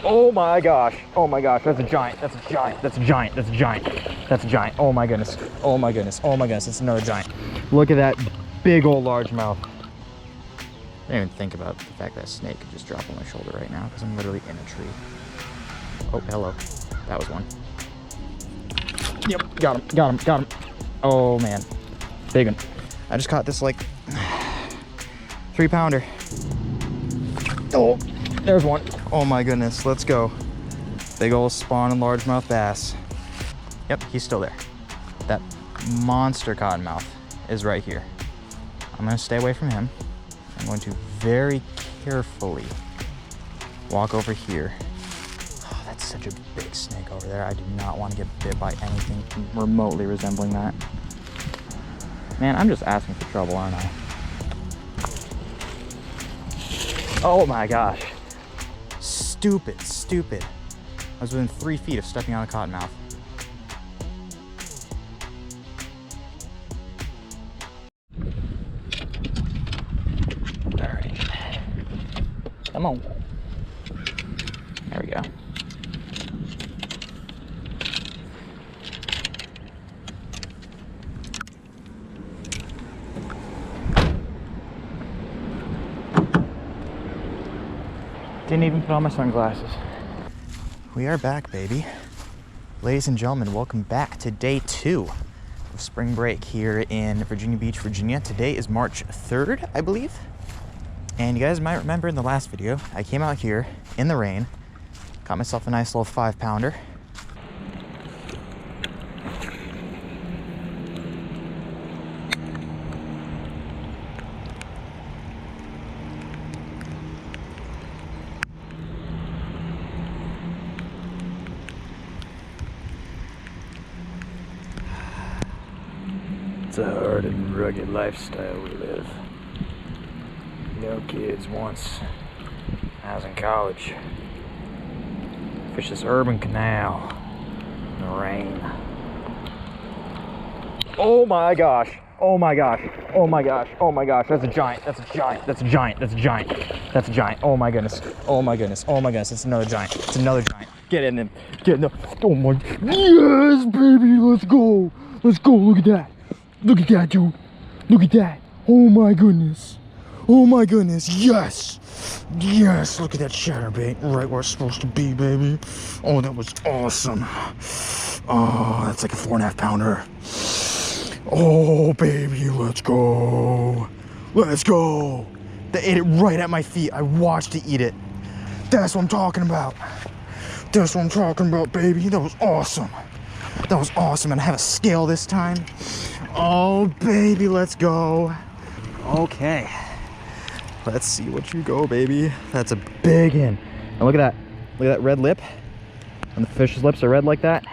Oh my gosh. Oh my gosh. That's a giant. That's a giant. That's a giant. That's a giant. That's a giant. Oh my goodness. Oh my goodness. Oh my goodness. It's another giant. Look at that big old largemouth. I didn't even think about the fact that a snake could just drop on my shoulder right now because I'm literally in a tree. Oh, hello. That was one. Yep. Got him. Got him. Got him. Oh man. Big one. I just caught this like 3-pounder. Oh, there's one. Oh my goodness, let's go. Big old spawning largemouth bass. Yep, he's still there. That monster cottonmouth is right here. I'm gonna stay away from him. I'm going to very carefully walk over here. Oh, that's such a big snake over there. I do not want to get bit by anything remotely resembling that. Man, I'm just asking for trouble, aren't I? Oh my gosh. Stupid, stupid. I was within 3 feet of stepping on a cottonmouth. All right. Come on. There we go. Didn't even put on my sunglasses. We are back, baby. Ladies and gentlemen, welcome back to day 2 of spring break here in Virginia Beach, Virginia. Today is March 3rd, I believe. And you guys might remember in the last video, I came out here in the rain, got myself a nice little 5-pounder. It's a hard and rugged lifestyle we live. No kids once. I was in college. Fish this urban canal in the rain. Oh my gosh. Oh my gosh. Oh my gosh. Oh my gosh. That's a giant. That's a giant. That's a giant. That's a giant. That's a giant. Oh my goodness. Oh my goodness. Oh my goodness. It's another giant. It's another giant. Get in there. Get in there. Oh my. Yes, baby. Let's go. Let's go. Look at that. Look at that, dude. Look at that. Oh my goodness. Oh my goodness. Yes. Yes. Look at that chatterbait. Right where it's supposed to be, baby. Oh, that was awesome. Oh, that's like a 4.5-pounder. Oh, baby. Let's go. Let's go. They ate it right at my feet. I watched it eat it. That's what I'm talking about. That's what I'm talking about, baby. That was awesome. That was awesome. And I have a scale this time. Oh, baby, let's go. Okay. Let's see what you go, baby. That's a big one. And look at that. Look at that red lip. When the fish's lips are red like that,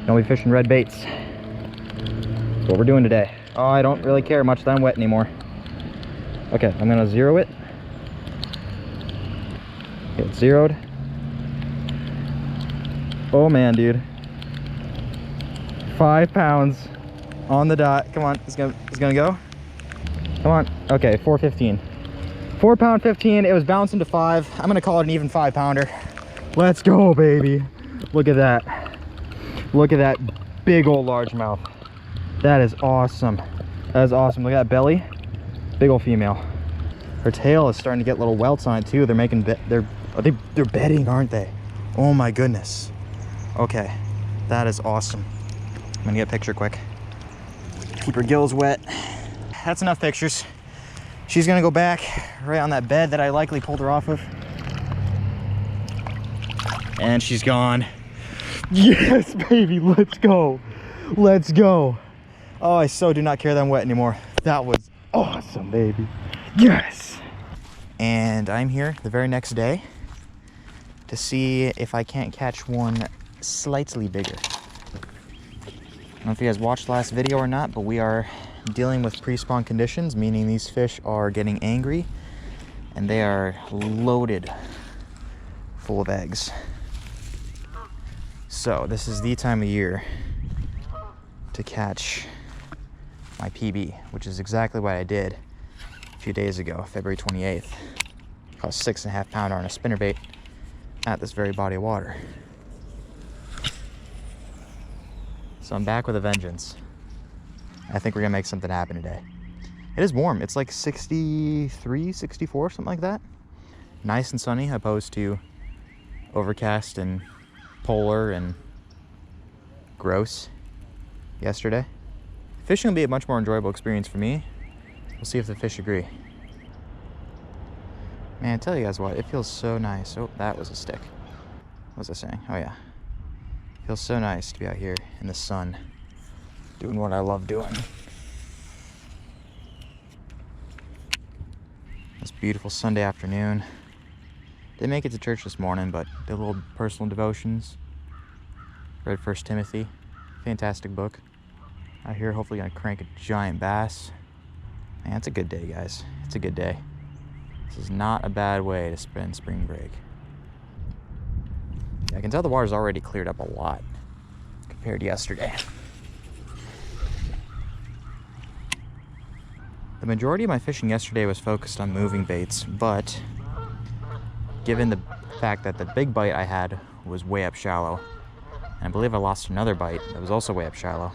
don't be fishing red baits. That's what we're doing today. Oh, I don't really care much that I'm wet anymore. Okay, I'm gonna zero it. Okay, it's zeroed. Oh man, dude. 5 pounds on the dot. Come on, it's gonna go. Come on. Okay, 4.15. 4 pound 15. It was bouncing to 5. I'm gonna call it an even 5-pounder. Let's go, baby. Look at that. Look at that big old largemouth. That is awesome. That is awesome. Look at that belly. Big old female. Her tail is starting to get little welts on it too. They're making they're bedding, aren't they? Oh my goodness. Okay, that is awesome. I'm gonna get a picture quick. Keep her gills wet. That's enough pictures. She's gonna go back right on that bed that I likely pulled her off of. And she's gone. Yes, baby, let's go. Let's go. Oh, I so do not care that I'm wet anymore. That was awesome, baby. Yes. And I'm here the very next day to see if I can't catch one slightly bigger. I don't know if you guys watched the last video or not, but we are dealing with pre-spawn conditions, meaning these fish are getting angry and they are loaded full of eggs. So this is the time of year to catch my PB, which is exactly what I did a few days ago, February 28th. Caught a 6.5 pounder on a spinnerbait. at this very body of water. So I'm back with a vengeance. I think we're gonna make something happen today. It is warm. It's like 63, 64, something like that. Nice and sunny, opposed to overcast and polar and gross yesterday. Fishing will be a much more enjoyable experience for me. We'll see if the fish agree. Man, I tell you guys what, it feels so nice. Oh, that was a stick. What was I saying? Oh yeah. It feels so nice to be out here in the sun, doing what I love doing. This beautiful Sunday afternoon. Didn't make it to church this morning, but did little personal devotions. Read 1 Timothy. Fantastic book. Out here, hopefully gonna crank a giant bass. Man, it's a good day, guys. It's a good day. This is not a bad way to spend spring break. Yeah, I can tell the water's already cleared up a lot compared to yesterday. The majority of my fishing yesterday was focused on moving baits, but given the fact that the big bite I had was way up shallow, and I believe I lost another bite that was also way up shallow,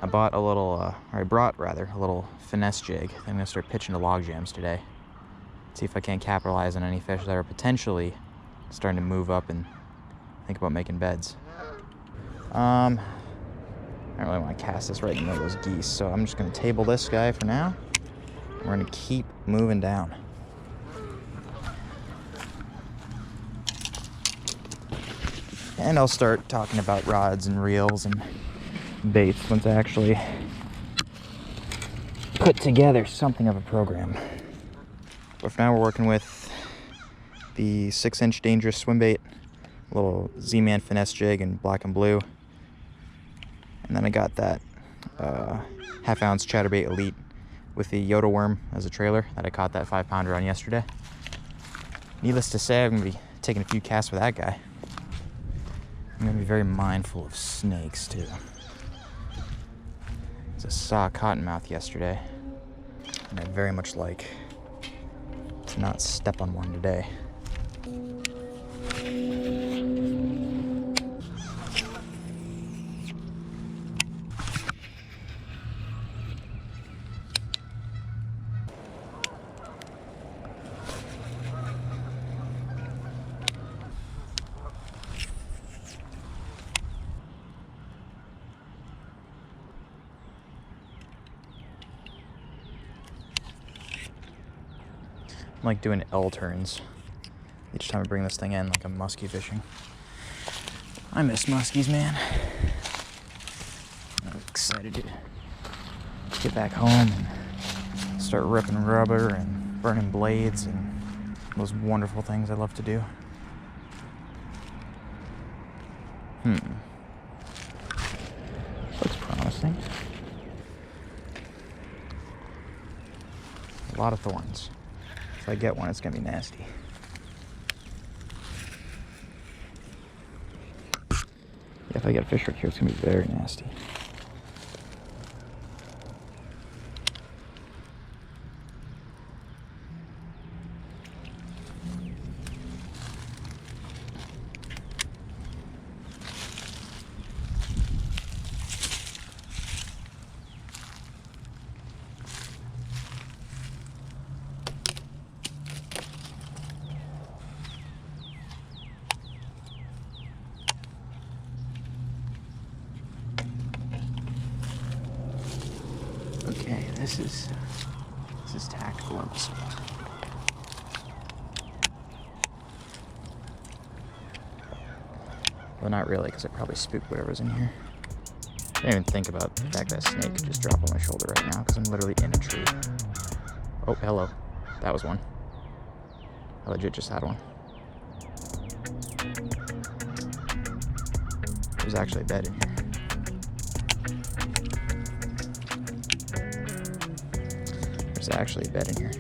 I brought a little finesse jig. I'm gonna start pitching to log jams today. See if I can't capitalize on any fish that are potentially starting to move up and think about making beds. I don't really want to cast this right in the middle of those geese, so I'm just gonna table this guy for now. We're gonna keep moving down. And I'll start talking about rods and reels and baits once I actually put together something of a program. But for now, we're working with the 6-inch dangerous swim bait, a little Z-Man finesse jig in black and blue. And then I got that half-ounce chatterbait elite with the Yoda worm as a trailer that I caught that 5-pounder on yesterday. Needless to say, I'm gonna be taking a few casts with that guy. I'm gonna be very mindful of snakes too. I saw a cottonmouth yesterday, and I'd very much like to not step on one today. I'm like doing L turns each time I bring this thing in, like I'm muskie fishing. I miss muskies, man. I'm excited to get back home and start ripping rubber and burning blades and those wonderful things I love to do. Looks promising. A lot of thorns. If I get one, it's gonna be nasty. Yeah, if I get a fish hook here, it's gonna be very nasty. Okay, this is tactical episode. Well, not really, because I probably spooked whatever's in here. I didn't even think about the fact that snake could just drop on my shoulder right now, because I'm literally in a tree. Oh, hello. That was one. I legit just had one. There's actually a bed in here. There's actually a bed in here.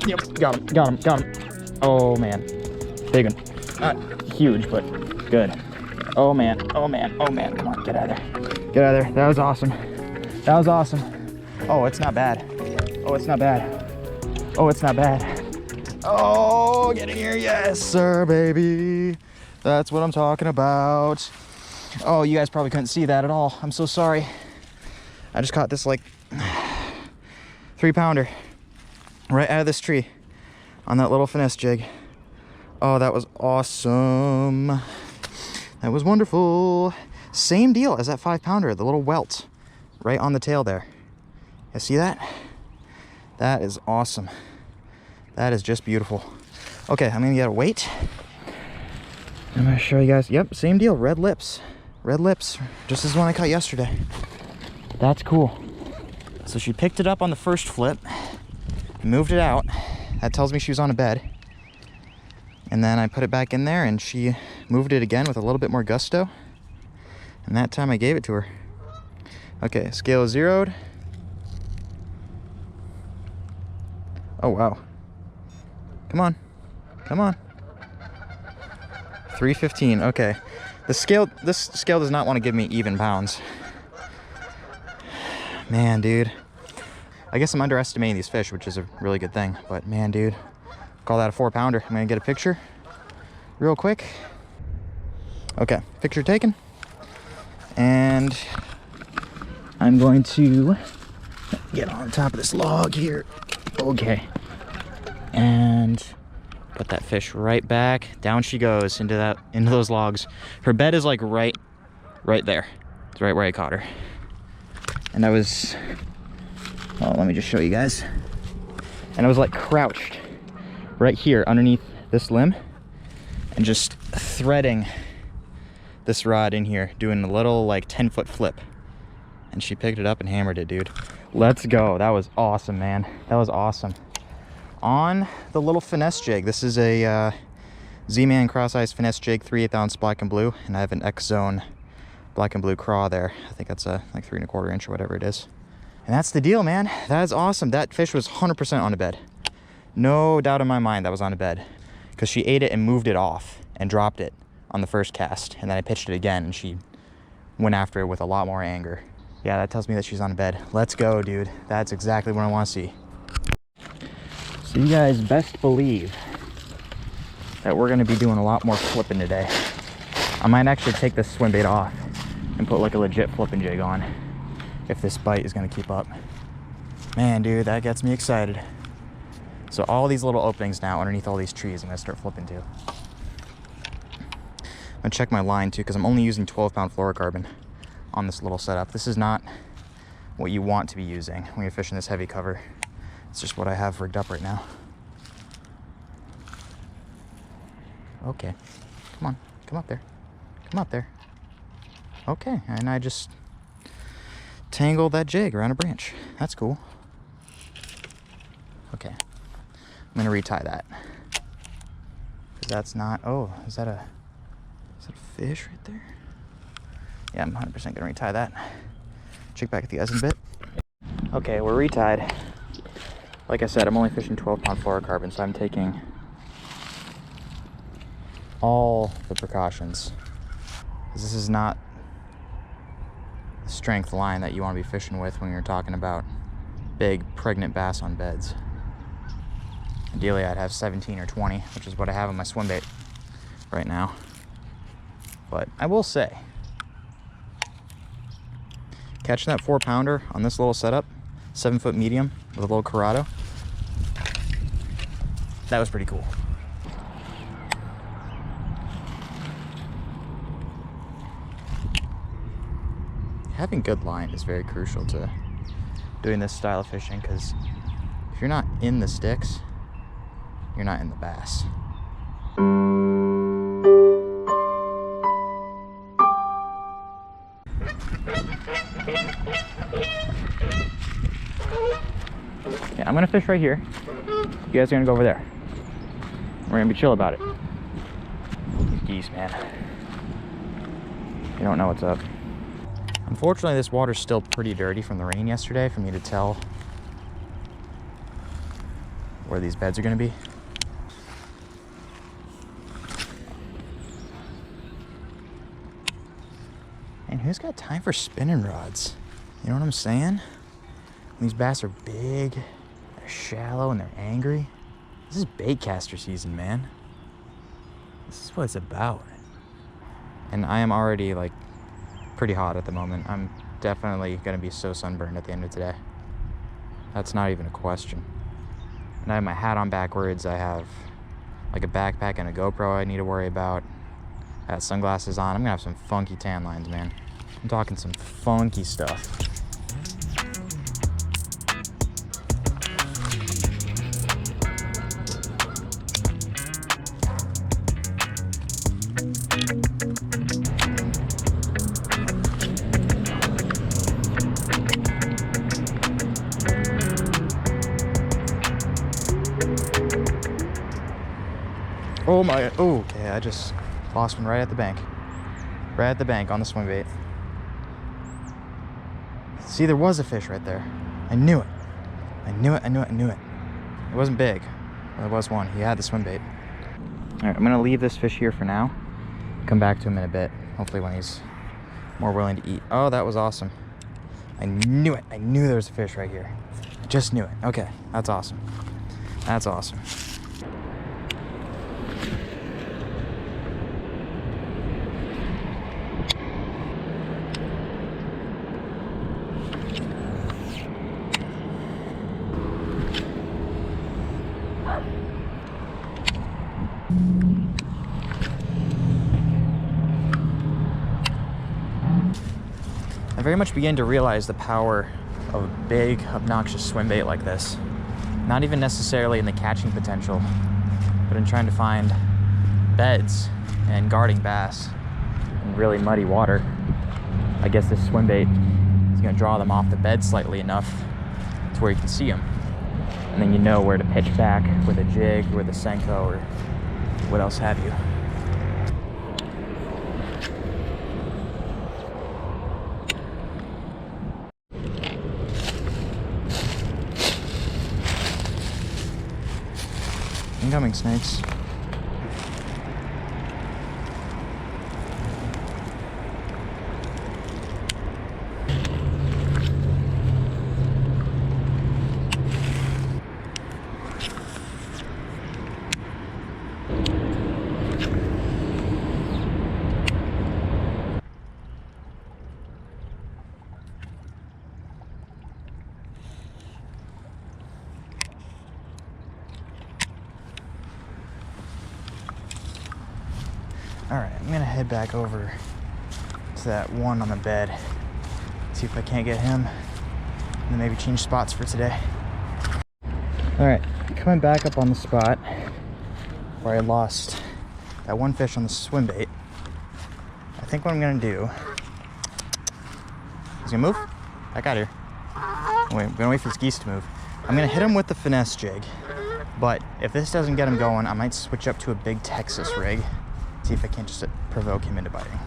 Yep, got him. Oh man, big one. Not huge, but good. Oh man, come on, get out of there. Get out of there, that was awesome. Oh, it's not bad. Oh, it's not bad. Oh, it's not bad. Oh, get in here. Yes, sir, baby. That's what I'm talking about. Oh, you guys probably couldn't see that at all. I'm so sorry. I just caught this like 3-pounder right out of this tree on that little finesse jig. Oh, that was awesome. That was wonderful. Same deal as that 5-pounder, the little welt right on the tail there. You see that? That is awesome. That is just beautiful. Okay, I'm gonna get a weight. I'm gonna show you guys. Yep, same deal. Red lips. Red lips. Just as the one I caught yesterday. That's cool. So she picked it up on the first flip, moved it out. That tells me she was on a bed. And then I put it back in there and she moved it again with a little bit more gusto. And that time I gave it to her. Okay, scale is zeroed. Oh, wow. Come on. Come on. 315. Okay. This scale does not want to give me even pounds. Man, dude. I guess I'm underestimating these fish, which is a really good thing. But man, dude. Call that a 4-pounder. I'm going to get a picture real quick. Okay. Picture taken. And I'm going to get on top of this log here. Okay. And put that fish right back. Down she goes into those logs. Her bed is like right there. It's right where I caught her. And I was, oh, let me just show you guys. And I was like crouched right here underneath this limb and just threading this rod in here, doing a little like 10-foot flip. And she picked it up and hammered it, dude. Let's go. That was awesome, man. That was awesome. On the little finesse jig. This is a Z-Man cross-ice finesse jig, 3/8 ounce black and blue, and I have an X-Zone black and blue craw there. I think that's a like 3 1/4 inch or whatever it is. And that's the deal, man. That is awesome. That fish was 100% on a bed. No doubt in my mind that was on a bed, because she ate it and moved it off and dropped it on the first cast, and then I pitched it again and she went after it with a lot more anger. Yeah, that tells me that she's on a bed. Let's go, dude. That's exactly what I want to see. So you guys best believe that we're going to be doing a lot more flipping today. I might actually take this swim bait off and put like a legit flipping jig on if this bite is going to keep up. Man, dude, that gets me excited. So all these little openings now underneath all these trees I'm going to start flipping to. I'm going to check my line too, because I'm only using 12-pound fluorocarbon on this little setup. This is not what you want to be using when you're fishing this heavy cover. It's just what I have rigged up right now. Okay, come on, come up there, come up there. Okay, and I just tangled that jig around a branch. That's cool. Okay, I'm gonna retie that. That's not, oh, is that a fish right there? Yeah, I'm 100% gonna retie that. Check back at the guys in a bit. Okay, we're retied. Like I said, I'm only fishing 12-pound fluorocarbon, so I'm taking all the precautions. Because this is not the strength line that you want to be fishing with when you're talking about big, pregnant bass on beds. Ideally, I'd have 17 or 20, which is what I have on my swim bait right now. But I will say, catching that 4-pounder on this little setup, 7-foot medium with a little Corrado, that was pretty cool. Having good line is very crucial to doing this style of fishing, because if you're not in the sticks, you're not in the bass. Yeah, I'm gonna fish right here. You guys are gonna go over there. We're gonna be chill about it. These geese, man. You don't know what's up. Unfortunately, this water's still pretty dirty from the rain yesterday for me to tell where these beds are gonna be. And who's got time for spinning rods? You know what I'm saying? These bass are big They're shallow and they're angry. This is baitcaster season, man. This is what it's about. And I am already like pretty hot at the moment. I'm definitely gonna be so sunburned at the end of today. That's not even a question. And I have my hat on backwards. I have like a backpack and a GoPro I need to worry about. I got sunglasses on. I'm gonna have some funky tan lines, man. I'm talking some funky stuff. Oh my, oh, okay, I just lost one right at the bank. Right at the bank on the swim bait. See, there was a fish right there. I knew it. I knew it, I knew it, I knew it. It wasn't big, but there was one. He had the swim bait. All right, I'm gonna leave this fish here for now. Come back to him in a bit, hopefully when he's more willing to eat. Oh, that was awesome. I knew it. I knew there was a fish right here. I just knew it. Okay, that's awesome. That's awesome. I very much began to realize the power of a big, obnoxious swim bait like this. Not even necessarily in the catching potential, but in trying to find beds and guarding bass in really muddy water. I guess this swim bait is gonna draw them off the bed slightly enough to where you can see them. And then you know where to pitch back with a jig, with a Senko, or what else have you. Incoming snakes. All right, I'm gonna head back over to that one on the bed, see if I can't get him, and then maybe change spots for today. All right, coming back up on the spot where I lost that one fish on the swim bait. I think what I'm gonna do, he's gonna move, back out here. Wait, I'm gonna wait for these geese to move. I'm gonna hit him with the finesse jig, but if this doesn't get him going, I might switch up to a big Texas rig. See if I can't just provoke him into biting.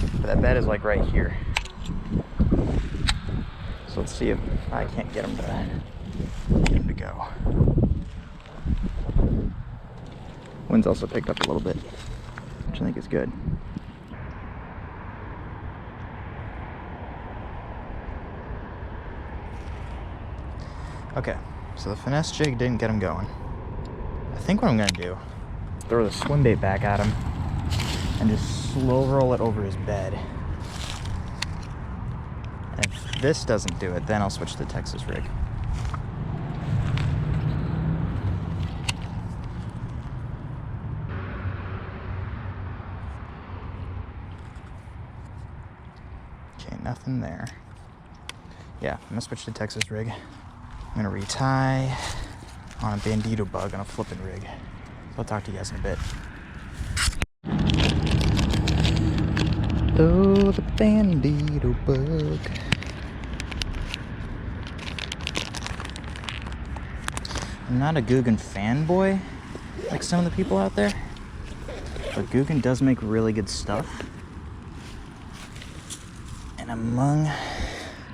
But that bed is like right here. So let's see if I can't get him to go. Wind's also picked up a little bit, which I think is good. Okay, so the finesse jig didn't get him going. I think what I'm gonna do, throw the swim bait back at him and just slow roll it over his bed. And if this doesn't do it, then I'll switch to the Texas rig. Okay, nothing there. Yeah, I'm gonna switch to Texas rig. I'm gonna retie on a bandito bug on a flipping rig. I'll talk to you guys in a bit. Oh, the bandito bug. I'm not a Guggen fanboy like some of the people out there, but Guggen does make really good stuff. And among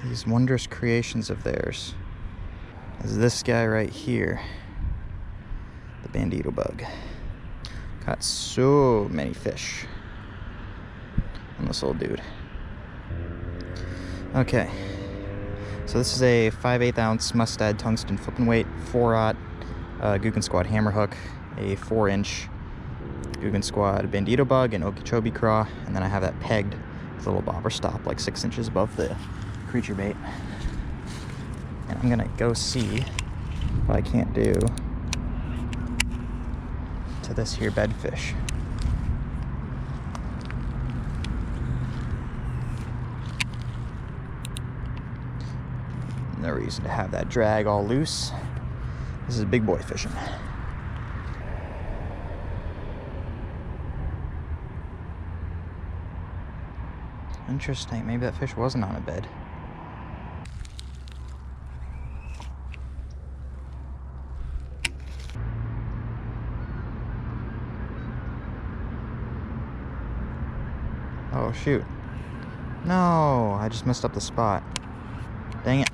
these wondrous creations of theirs is this guy right here, the bandito bug. Caught so many fish on this little dude. Okay, So this is a 5/8 ounce Mustad tungsten flipping weight, 4/0 Googan Squad hammer hook, a 4-inch Googan Squad Bandito bug and Okeechobee craw, and then I have that pegged with a little bobber stop like 6 inches above the creature bait. And I'm gonna go see what I can't do to this here bedfish. No reason to have that drag all loose. This is big boy fishing. Interesting, maybe that fish wasn't on a bed. Oh shoot. No, I just messed up the spot. Dang it.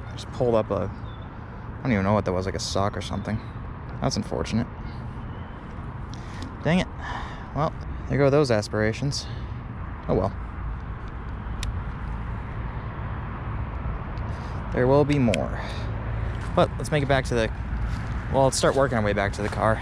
I just pulled up a, I don't even know what that was, like a sock or something. That's unfortunate. Dang it. Well, there go those aspirations. Oh well. There will be more. But let's make it back to the, well, let's start working our way back to the car.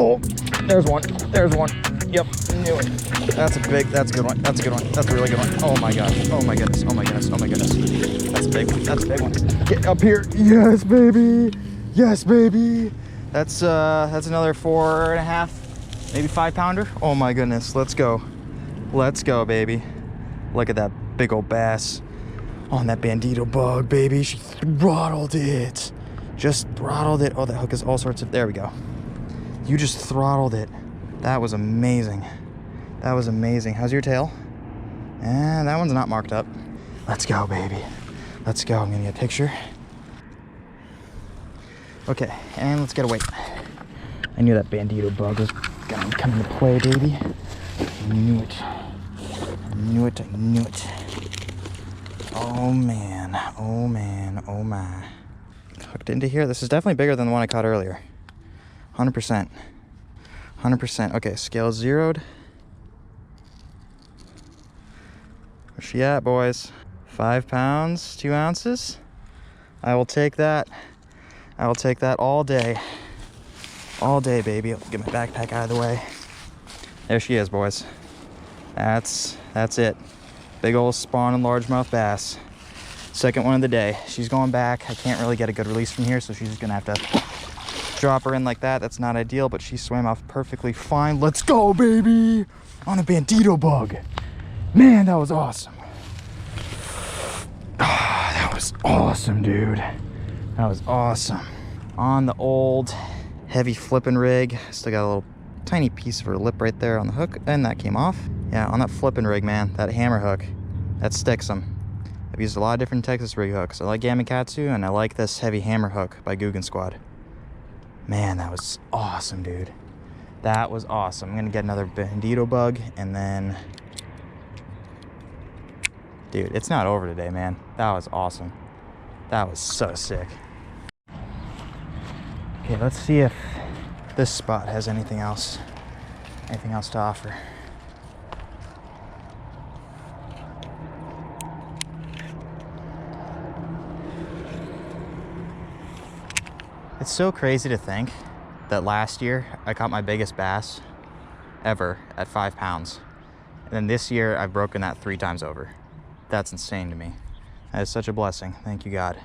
Oh, there's one. There's one. Yep, knew it. That's a good one. That's a good one. That's a really good one. Oh my gosh. Oh my goodness. Oh my goodness. Oh my goodness. That's a big one. That's a big one. Get up here. Yes, baby. Yes, baby. That's another 4.5, maybe 5 pounder. Oh my goodness. Let's go. Let's go, baby. Look at that big old bass on that bandito bug, baby. She throttled it. Just throttled it. Oh, that hook is all sorts of, there we go. You just throttled it. That was amazing. That was amazing. How's your tail? And that one's not marked up. Let's go, baby. Let's go. I'm gonna get a picture. Okay, and let's get a weight. I knew that bandito bug was gonna come into play, baby. I knew it. I knew it. I knew it. Oh man. Oh man. Oh my. Hooked into here. This is definitely bigger than the one I caught earlier. 100%. 100%. Okay, scale zeroed. Where's she at, boys? 5 pounds, 2 ounces. I will take that. I will take that all day. All day, baby. I'll get my backpack out of the way. There she is, boys. That's it. Big old spawning largemouth bass. Second one of the day. She's going back. I can't really get a good release from here, so she's just gonna have to drop her in like that. That's not ideal, but she swam off perfectly fine. Let's go, baby! On a bandito bug. Man, that was awesome. That was awesome, dude. That was awesome. On the old heavy flipping rig. Still got a little tiny piece of her lip right there on the hook, and that came off. Yeah, on that flipping rig, man, that hammer hook, that sticks them. I've used a lot of different Texas rig hooks. I like Gamakatsu, and I like this heavy hammer hook by Googan Squad. Man, that was awesome, dude. That was awesome. I'm gonna get another bandito bug, and then, dude, it's not over today, man. That was awesome. That was so sick. Okay, let's see if this spot has anything else to offer. It's so crazy to think that last year I caught my biggest bass ever at 5 pounds. And then this year I've broken that 3 times over. That's insane to me. That is such a blessing. Thank you, God.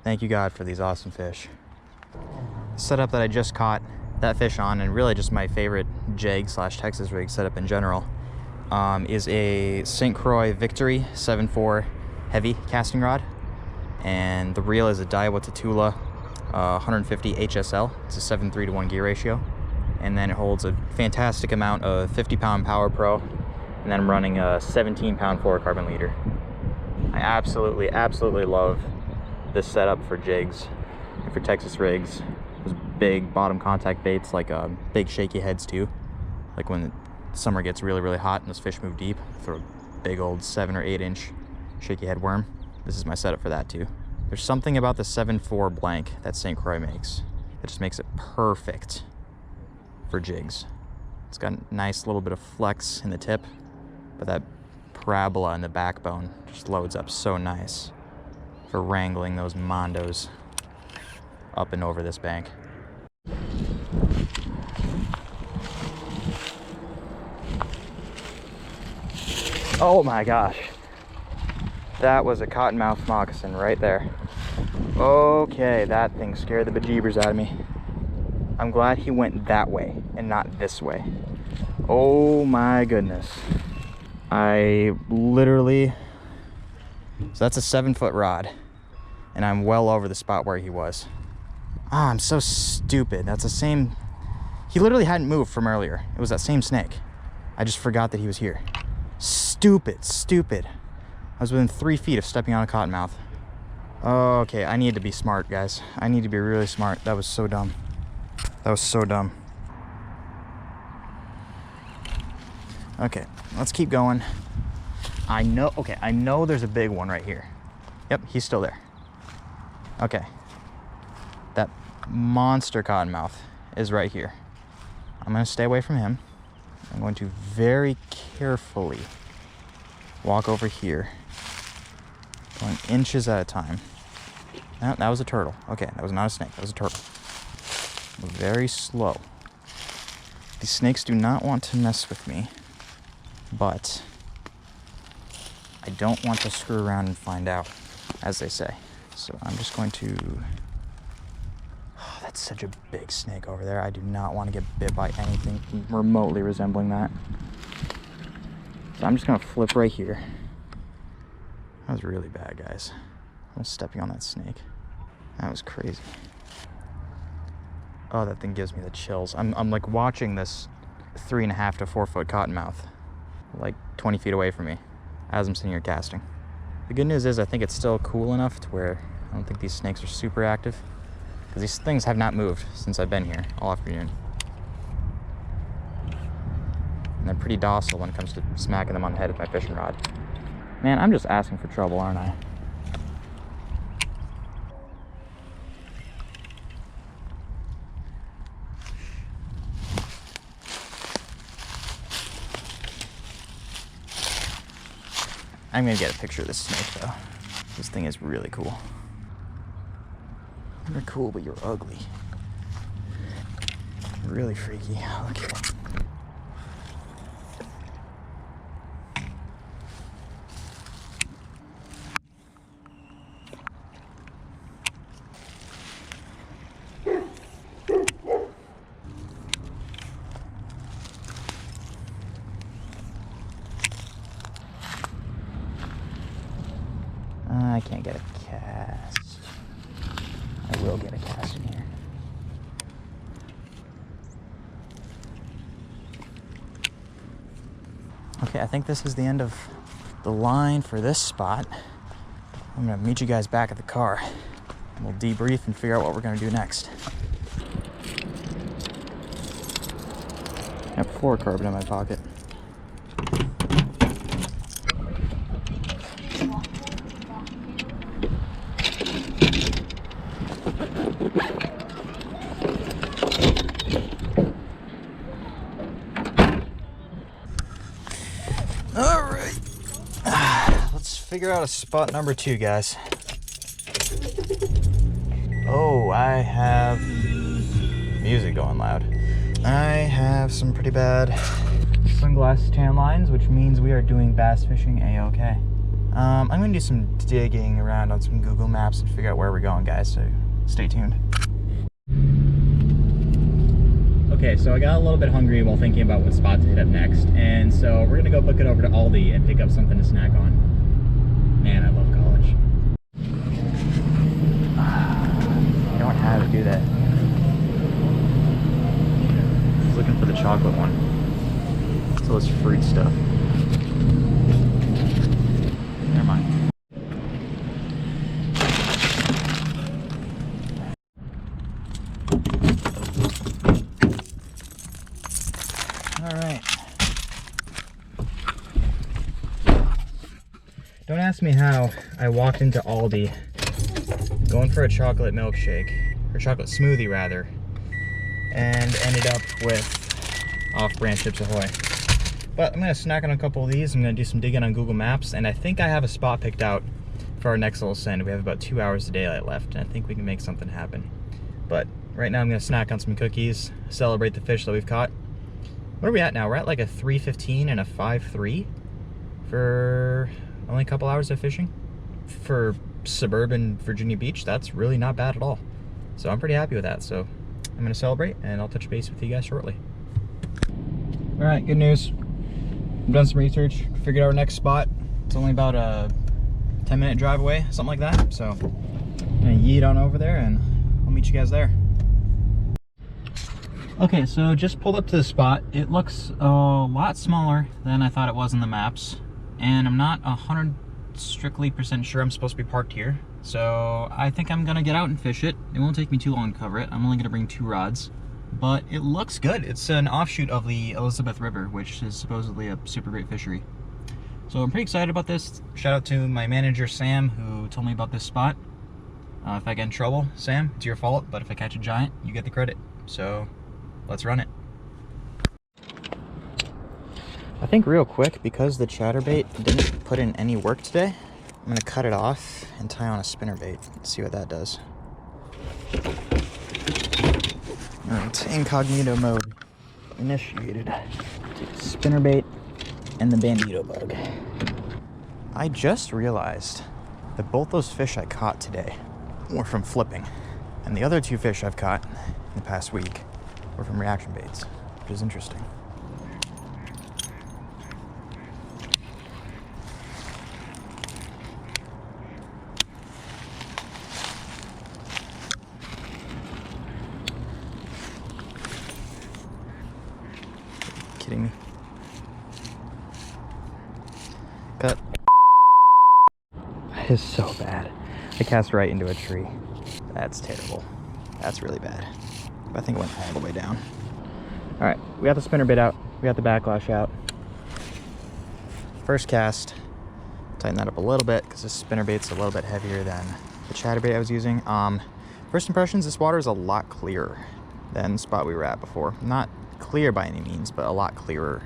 Thank you, God, for these awesome fish. The setup that I just caught that fish on, and really just my favorite jig/Texas rig setup in general, is a St. Croix Victory 7.4 heavy casting rod. And the reel is a Daiwa Tatula 150 HSL. It's a 7:3 to 1 gear ratio. and then it holds a fantastic amount of 50-pound Power Pro, and then I'm running a 17-pound fluorocarbon leader. I absolutely love this setup for jigs and for Texas rigs. Those big bottom contact baits, like big shaky heads too. Like when the summer gets really hot and those fish move deep, throw a big old 7 or 8 inch shaky head worm. This is my setup for that too. There's something about the 7.4 blank that St. Croix makes that just makes it perfect for jigs. It's got a nice little bit of flex in the tip, but that parabola in the backbone just loads up so nice for wrangling those Mondos up and over this bank. Oh my gosh, that was a cottonmouth moccasin right there. Okay, that thing scared the bejeebers out of me. I'm glad he went that way and not this way. Oh my goodness. I literally, so that's a 7-foot rod, and I'm well over the spot where he was. Ah, I'm so stupid. That's the same, he literally hadn't moved from earlier. It was that same snake. I just forgot that he was here. Stupid. I was within 3 feet of stepping on a cottonmouth. Okay, I need to be smart, guys. I need to be really smart. That was so dumb. That was so dumb. Okay, let's keep going. I know there's a big one right here. Yep, he's still there. Okay. That monster cottonmouth is right here. I'm gonna stay away from him. I'm going to very carefully walk over here, going inches at a time. No, that was a turtle. Okay, that was not a snake, that was a turtle. Very slow. These snakes do not want to mess with me, but I don't want to screw around and find out, as they say. So I'm just going to, oh, that's such a big snake over there. I do not want to get bit by anything remotely resembling that. So I'm just gonna flip right here. That was really bad, guys. I was stepping on that snake. That was crazy. Oh, that thing gives me the chills. I'm like watching this 3.5 to 4 foot cottonmouth, like 20 feet away from me, as I'm sitting here casting. The good news is I think it's still cool enough to where I don't think these snakes are super active, because these things have not moved since I've been here all afternoon. And they're pretty docile when it comes to smacking them on the head with my fishing rod. Man, I'm just asking for trouble, aren't I? I'm gonna get a picture of this snake though. This thing is really cool. You're cool, but you're ugly. Really freaky. Okay. I can't get a cast. I will get a cast in here. Okay, I think this is the end of the line for this spot. I'm gonna meet you guys back at the car, and we'll debrief and figure out what we're gonna do next. I have fluorocarbon in my pocket. All right, let's figure out a spot number 2, guys. Oh, I have music going loud. I have some pretty bad sunglasses tan lines, which means we are doing bass fishing a-okay. I'm gonna do some digging around on some Google Maps and figure out where we're going, guys, so stay tuned. Okay, so I got a little bit hungry while thinking about what spot to hit up next, and so we're gonna go book it over to Aldi and pick up something to snack on. Man, I love college. You don't have to do that. He's looking for the chocolate one. It's all this fruit stuff. Never mind. Alright. Don't ask me how I walked into Aldi going for a chocolate milkshake, or chocolate smoothie rather, and ended up with off-brand Chips Ahoy. But I'm gonna snack on a couple of these. I'm gonna do some digging on Google Maps, and I think I have a spot picked out for our next little send. We have about 2 hours of daylight left, and I think we can make something happen. But right now I'm gonna snack on some cookies, celebrate the fish that we've caught. What are we at now? We're at like a 3:15 and a 5:3 for only a couple hours of fishing. For suburban Virginia Beach, that's really not bad at all. So I'm pretty happy with that. So I'm gonna celebrate, and I'll touch base with you guys shortly. All right, good news. I've done some research, figured out our next spot. It's only about a 10-minute drive away, something like that. So I'm gonna yeet on over there, and I'll meet you guys there. Okay, so just pulled up to the spot. It looks a lot smaller than I thought it was in the maps, and I'm not 100% sure I'm supposed to be parked here. So I think I'm gonna get out and fish it. It won't take me too long to cover it. I'm only gonna bring 2 rods, but it looks good. It's an offshoot of the Elizabeth River, which is supposedly a super great fishery. So I'm pretty excited about this. Shout out to my manager, Sam, who told me about this spot. If I get in trouble, Sam, it's your fault, but if I catch a giant, you get the credit. So let's run it. I think real quick, because the chatterbait didn't put in any work today, I'm gonna cut it off and tie on a spinnerbait. See what that does. Alright, incognito mode initiated. Spinnerbait and the bandito bug. I just realized that both those fish I caught today were from flipping, and the other 2 fish I've caught in the past week were from reaction baits, which is interesting. Kidding me? Cut. That is so bad. I cast right into a tree. That's terrible. That's really bad. I think it went all the way down. All right, we got the spinnerbait out. We got the backlash out. First cast, tighten that up a little bit because this spinnerbait's a little bit heavier than the chatterbait I was using. First impressions, this water is a lot clearer than the spot we were at before. Not clear by any means, but a lot clearer.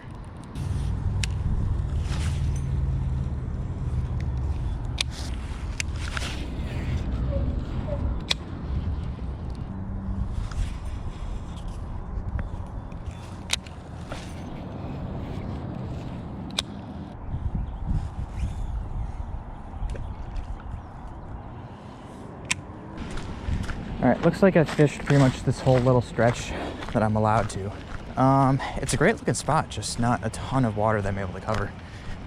All right, looks like I've fished pretty much this whole little stretch that I'm allowed to. It's a great looking spot, just not a ton of water that I'm able to cover.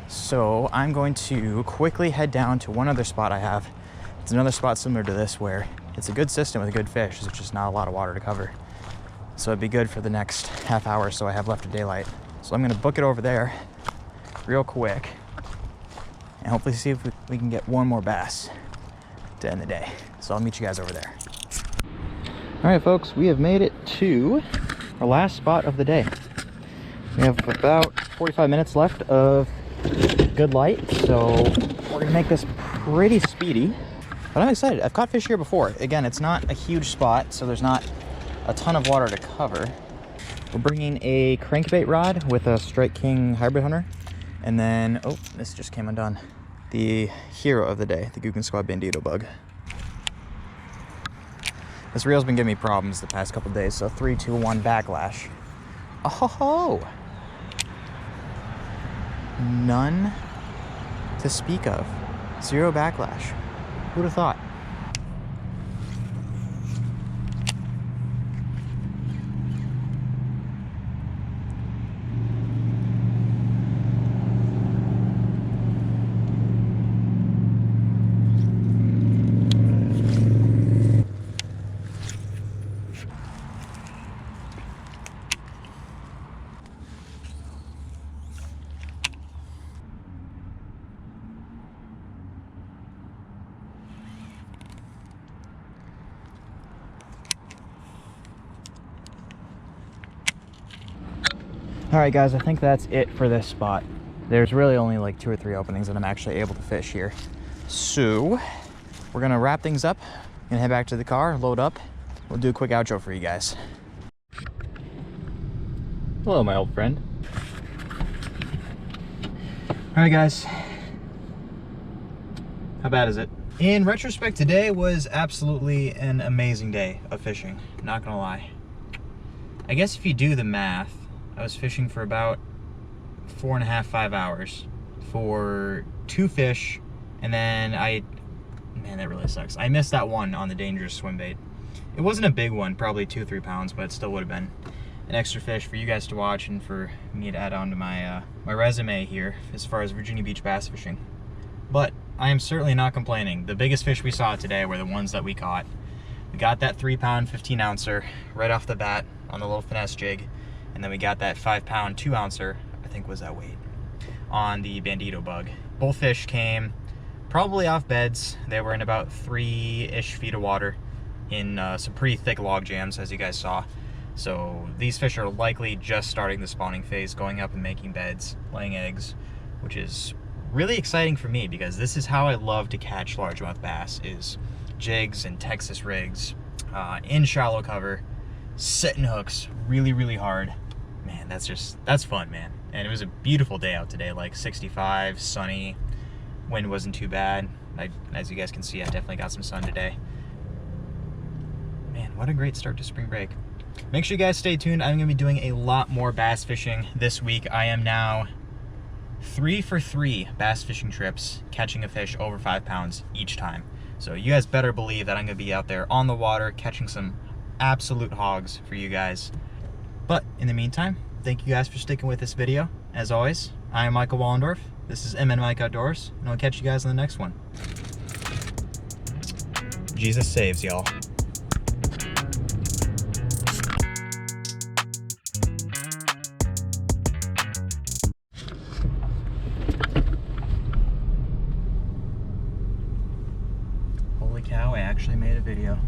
So I'm going to quickly head down to one other spot I have. It's another spot similar to this where it's a good system with a good fish. There's just not a lot of water to cover. So it'd be good for the next half hour or so I have left of daylight. So I'm gonna book it over there real quick and hopefully see if we can get one more bass to end the day. So I'll meet you guys over there. All right, folks, we have made it to our last spot of the day. We have about 45 minutes left of good light, so we're gonna make this pretty speedy. But I'm excited. I've caught fish here before. Again, it's not a huge spot, so there's not a ton of water to cover. We're bringing a crankbait rod with a Strike King Hybrid Hunter, and then, oh, this just came undone. The hero of the day, the Googan Squad Bandito bug. This reel's been giving me problems the past couple days, so 3, 2, 1 backlash. Oh ho ho! None to speak of. 0 backlash. Who'd have thought? All right, guys, I think that's it for this spot. There's really only like 2 or 3 openings that I'm actually able to fish here. So we're gonna wrap things up and head back to the car, load up. We'll do a quick outro for you guys. Hello, my old friend. All right, guys. How bad is it? In retrospect, today was absolutely an amazing day of fishing, not gonna lie. I guess if you do the math, I was fishing for about 4.5, 5 hours for 2 fish, and then man, that really sucks. I missed that one on the dangerous swim bait. It wasn't a big one, probably 2-3 pounds, but it still would have been an extra fish for you guys to watch and for me to add on to my my resume here as far as Virginia Beach bass fishing. But I am certainly not complaining. The biggest fish we saw today were the ones that we caught. We got that 3-pound 15-ouncer right off the bat on the little finesse jig, and then we got that 5-pound 2-ouncer, I think was that weight, on the bandito bug. Both fish came probably off beds. They were in about 3-ish feet of water in some pretty thick log jams, as you guys saw. So these fish are likely just starting the spawning phase, going up and making beds, laying eggs, which is really exciting for me because this is how I love to catch largemouth bass, is jigs and Texas rigs, in shallow cover, setting hooks really, really hard. Man, that's fun, man. And it was a beautiful day out today, like 65, sunny, wind wasn't too bad. As you guys can see, I definitely got some sun today. Man, what a great start to spring break. Make sure you guys stay tuned. I'm gonna be doing a lot more bass fishing this week. I am now 3 for 3 bass fishing trips, catching a fish over 5 pounds each time. So you guys better believe that I'm gonna be out there on the water catching some absolute hogs for you guys. But in the meantime, thank you guys for sticking with this video. As always, I am Michael Wallendorf. This is MN Mike Outdoors, and I'll catch you guys in the next one. Jesus saves, y'all. Holy cow, I actually made a video.